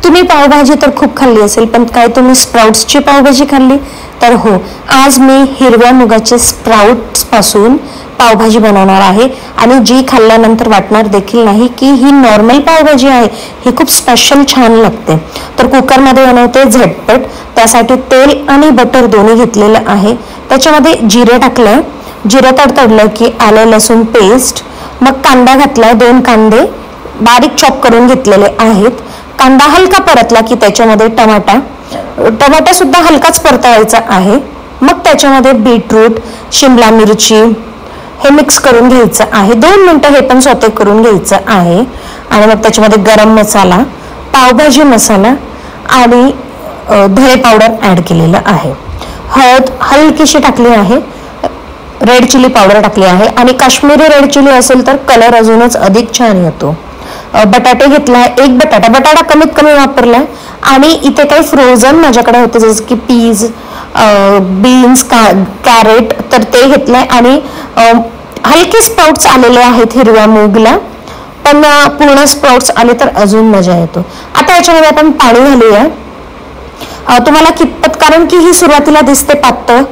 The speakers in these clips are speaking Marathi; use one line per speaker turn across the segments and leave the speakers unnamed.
तुम्ही पावभाजी तर खूप खाल्ली असेल, पण काय तुम्ही स्प्राउट्सची पावभाजी खाल्ली? तर हो, आज मी हिरव्या मुगाचे स्प्राउट्स पासून पावभाजी बनवणार आहे आणि जी खाल्ल्यानंतर वाटणार देखील नाही की ही नॉर्मल पावभाजी आहे, ही खूप स्पेशल छान लागते. तर कुकरमध्ये बनवते झटपट. त्यासाठी तेल आणि बटर दोन्ही घेतलेलं आहे. त्याच्यामध्ये जिरे टाकलंय. जिरं तडतडलं की आलं लसूण पेस्ट, मग कांदा घातलाय. 2 कांदे बारीक चॉप करून घेतलेले आहेत. कांदा हलका परतला की त्याच्यामध्ये टमाटा सुद्धा हलकाच परतावायचा आहे. मग त्याच्यामध्ये बीटरूट, शिमला मिरची हे मिक्स करून घ्यायचं आहे. 2 मिनिटं हे पण सॉटे करून घ्यायचं आहे. आणि मग त्याच्यामध्ये गरम मसाला, पावभाजी मसाला आणि धने पावडर ऍड केलेलं आहे. हळद हलकीशी टाकली आहे. रेड चिली पावडर टाकली आहे आणि काश्मीरी रेड चिली असेल तर कलर अजूनच अधिक छान येतो. बटाटे घेतलाय. 1 बटाटा कमीत कमी वापरलाय. आणि इथे काही फ्रोझन माझ्याकडे होते जसं की पीज, बीन्स, कॅरेट, तर ते घेतलंय. आणि हलके स्प्राउट्स आलेले आहेत हिरव्या मूगला, पण पूर्ण स्प्राउट्स आले तर अजून मजा येतो. आता याच्यामध्ये आपण पाणी घालूया. तुम्हाला कितपत, कारण की ही सुरुवातीला दिसते पातळ,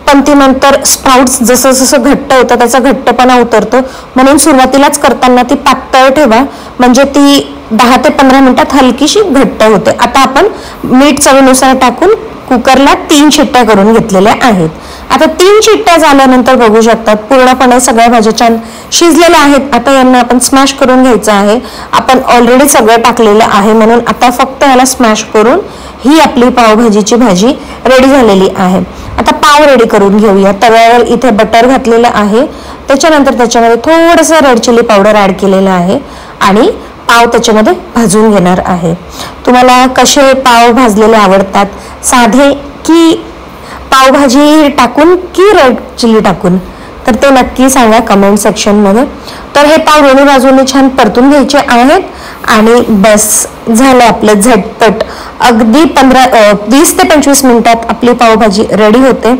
पण ती नंतर स्प्राउट्स जसं जसं घट्ट होतं त्याचा घट्टपणा उतरतो. म्हणून सुरुवातीलाच करताना ती पातळ ठेवा, म्हणजे ती 10 ते 15 मिनिटात हलकीशी घट्ट होते. आता आपण मीठ चवीनुसार टाकून कुकरला 3 शिट्ट्या करून घेतलेल्या आहेत. आता 3 शिट्ट्या झाल्यानंतर बघू शकतात पूर्णपणे सगळ्या भाज्या छान शिजलेल्या आहेत. आता यांना आपण स्मॅश करून घ्यायचं आहे. आपण ऑलरेडी सगळं टाकलेलं आहे म्हणून आता फक्त याला स्मॅश करून ही आपली पावभाजीची भाजी रेडी झालेली आहे. आता पाव रेडी करून घेऊया. तव्यावर इथे बटर घातलेलं आहे. त्याच्यानंतर त्याच्यामध्ये थोडंसं रेड चिली पावडर ऍड केलेलं आहे आणि पाव त्याच्यामध्ये भाजून घेणार आहे. तुम्हाला कसे पाव भाजलेले आवडतात, साधे की पावभाजी टाकून की रेड चिली टाकून, तर ते नक्की सांगा कमेंट सेक्शनमध्ये. तर हे पाव दोन्ही बाजूने छान परतून घ्यायचे आहेत आणि बस झालं आपलं झटपट. अगदी 20 ते 25 मिनिटात आपली पावभाजी रेडी होते.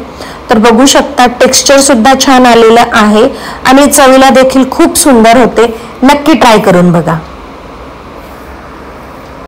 तर बघू शकता टेक्स्चर सुद्धा छान आलेलं आहे आणि चवीला देखील खूप सुंदर होते. नक्की ट्राय करून बघा.